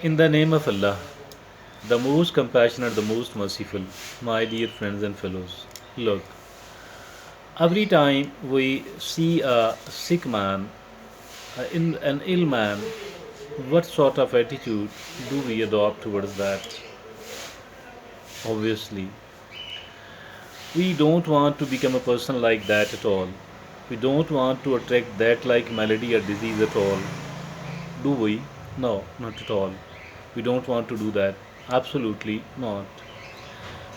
In the name of Allah, the most compassionate, the most merciful, my dear friends and fellows, look, every time we see a sick man, an ill man, what sort of attitude do we adopt towards that? Obviously, we don't want to become a person like that at all. We don't want to attract that like malady or disease at all. Do we? No, not at all. We don't want to do that. Absolutely not.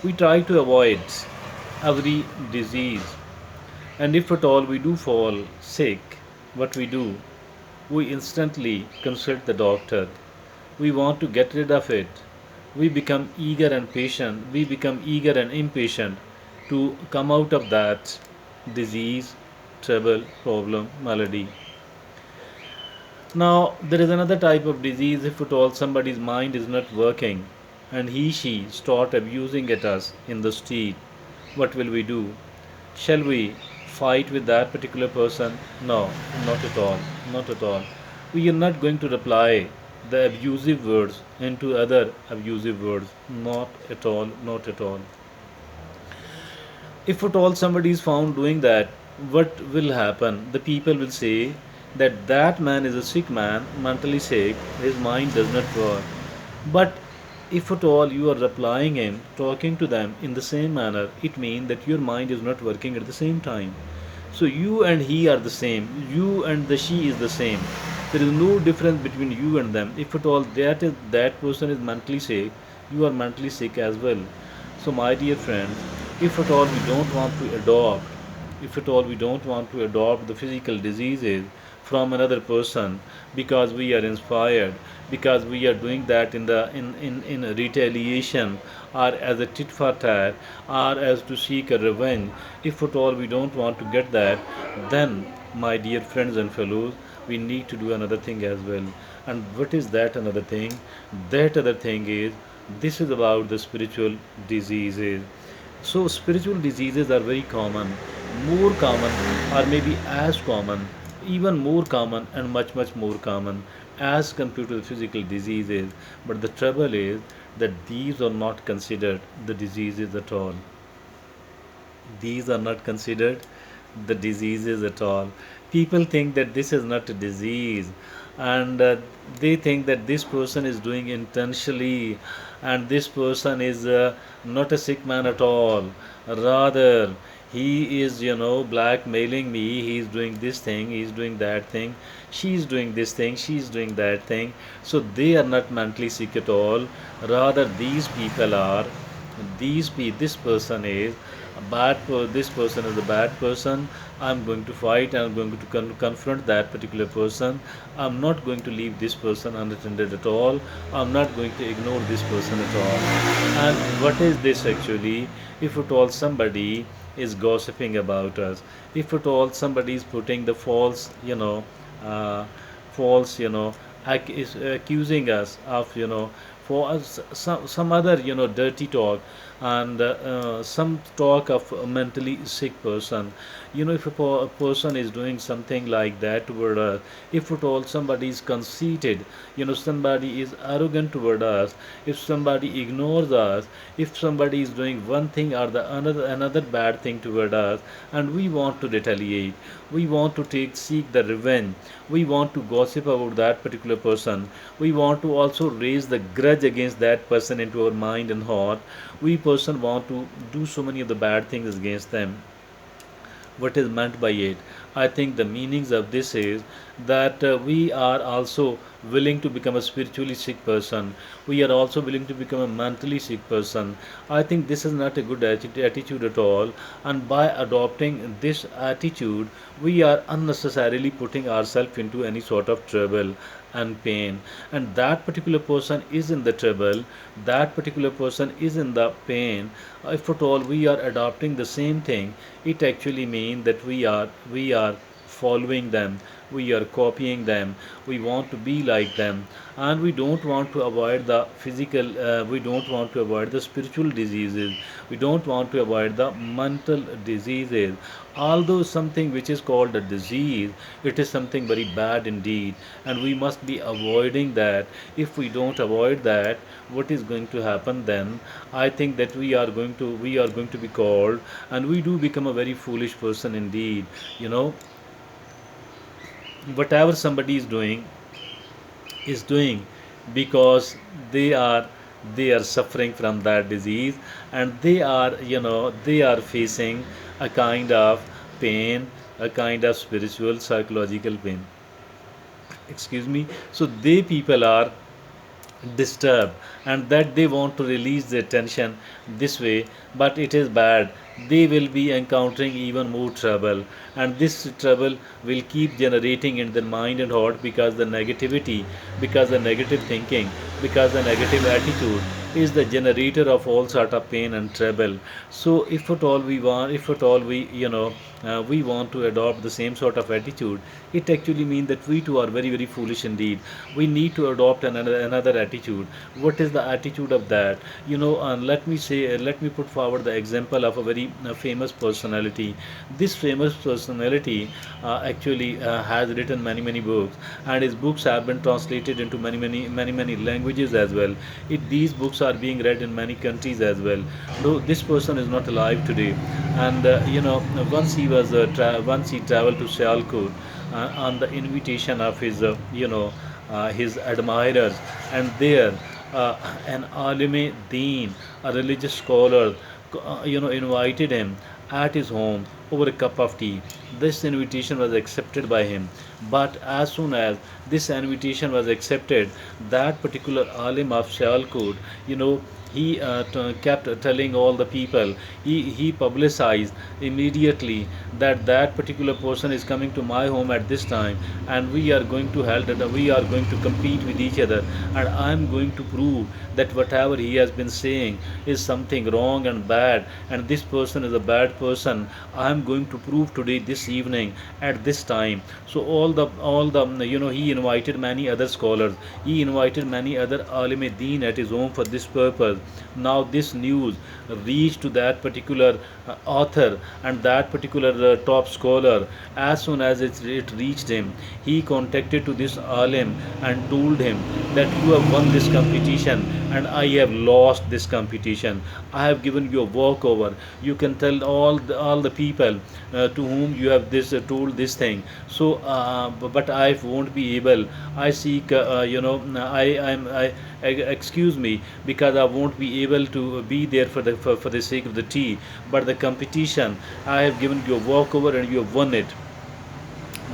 We try to avoid every disease, and if at all we do fall sick, what we do? We instantly consult the doctor. We want to get rid of it. We become eager and patient. We become eager and impatient to come out of that disease, trouble, problem, malady. Now, there is another type of disease if at all somebody's mind is not working and she start abusing at us in the street. What will we do? Shall we fight with that particular person? No, not at all. Not at all. We are not going to reply the abusive words into other abusive words. Not at all. Not at all. If at all somebody is found doing that, what will happen? The people will say that that man is a sick man, mentally sick, his mind does not work. But if at all you are replying him, talking to them in the same manner, it means that your mind is not working at the same time. So you and he are the same, you and the she is the same. There is no difference between you and them. If at all that person is mentally sick, you are mentally sick as well. So my dear friends, if at all we don't want to adopt, if at all we don't want to adopt the physical diseases from another person because we are inspired, because we are doing that in a retaliation or as a tit for tat or as to seek a revenge, if at all we don't want to get that, then my dear friends and fellows, we need to do another thing as well. And what is that another thing? That other thing is, this is about the spiritual diseases. So spiritual diseases are very common, more common, or maybe as common, even more common and much much more common as compared to the physical diseases. But the trouble is that these are not considered the diseases at all. These are not considered the diseases at all. People think that this is not a disease, and they think that this person is doing intentionally, and this person is not a sick man at all. Rather, he is, blackmailing me. He is doing this thing, he is doing that thing, she is doing this thing, she is doing that thing. So they are not mentally sick at all. Rather, these people are this person is this person is a bad person. I'm going to fight and I'm going to confront that particular person. I'm not going to leave this person unattended at all. I'm not going to ignore this person at all. And what is this actually? If at all somebody is gossiping about us, if at all somebody is putting the uh, false is accusing us of for us some other dirty talk, and some talk of a mentally sick person. If a person is doing something like that toward us, if at all somebody is conceited, somebody is arrogant toward us, if somebody ignores us, if somebody is doing one thing or the another bad thing toward us, and we want to retaliate, we want to seek the revenge, we want to gossip about that particular person, we want to also raise the grudge against that person into our mind and heart, we person want to do so many of the bad things against them. What is meant by it? I think the meanings of this is that we are also willing to become a spiritually sick person. We are also willing to become a mentally sick person. I think this is not a good attitude at all. And by adopting this attitude, we are unnecessarily putting ourselves into any sort of trouble and pain. And that particular person is in the trouble, that particular person is in the pain. If at all we are adopting the same thing, it actually means that we are following them, we are copying them, we want to be like them, and we don't want to avoid the physical, we don't want to avoid the spiritual diseases, we don't want to avoid the mental diseases. Although something which is called a disease, it is something very bad indeed, and we must be avoiding that. If we don't avoid that, what is going to happen then? I think that we are going to be called, and we do become a very foolish person indeed. You know, whatever somebody is doing because they are they are suffering from that disease, and they are facing a kind of pain, a kind of spiritual psychological pain, excuse me. So they people are disturbed, and that they want to release their tension this way, but it is bad. They will be encountering even more trouble, and this trouble will keep generating in their mind and heart, because the negativity, because the negative thinking, because the negative attitude is the generator of all sort of pain and trouble. So if at all we want to adopt the same sort of attitude, it actually means that we too are very, very foolish indeed. We need to adopt another attitude. What is the attitude of that? Let me put forward the example of a very famous personality. This famous personality actually has written many, many books, and his books have been translated into many, many, many, many languages as well. These books are being read in many countries as well. Though this person is not alive today, and once he traveled to Sialkot on the invitation of his admirers, and there an alime deen, a religious scholar, invited him at his home over a cup of tea. This invitation was accepted by him, but as soon as this invitation was accepted, that particular alim of Sialkot, he kept telling all the people, he publicized immediately that that particular person is coming to my home at this time, and we are going to compete with each other, and I am going to prove that whatever he has been saying is something wrong and bad, and this person is a bad person. I am going to prove today, this evening, at this time. So all the he invited many other scholars, he invited many other alim deen at his home for this purpose. Now this news reached to that particular author and that particular top scholar. As soon as it reached him, he contacted to this alim and told him that you have won this competition and I have lost this competition. I have given you a walkover. You can tell all the people to whom you have told this thing. So, but I won't be able. I seek, excuse me, because I won't be able to be there for the sake of the tea. But the competition, I have given you a walkover and you have won it.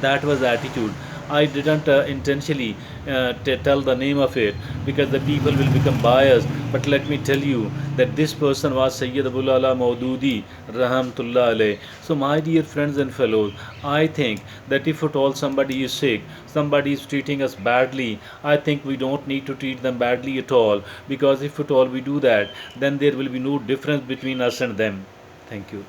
That was the attitude. I didn't intentionally tell the name of it, because the people will become biased. But let me tell you that this person was Sayyid Abul Ala Maududi Rahmatullah alayh. So, my dear friends and fellows, I think that if at all somebody is sick, somebody is treating us badly, I think we don't need to treat them badly at all, because if at all we do that, then there will be no difference between us and them. Thank you.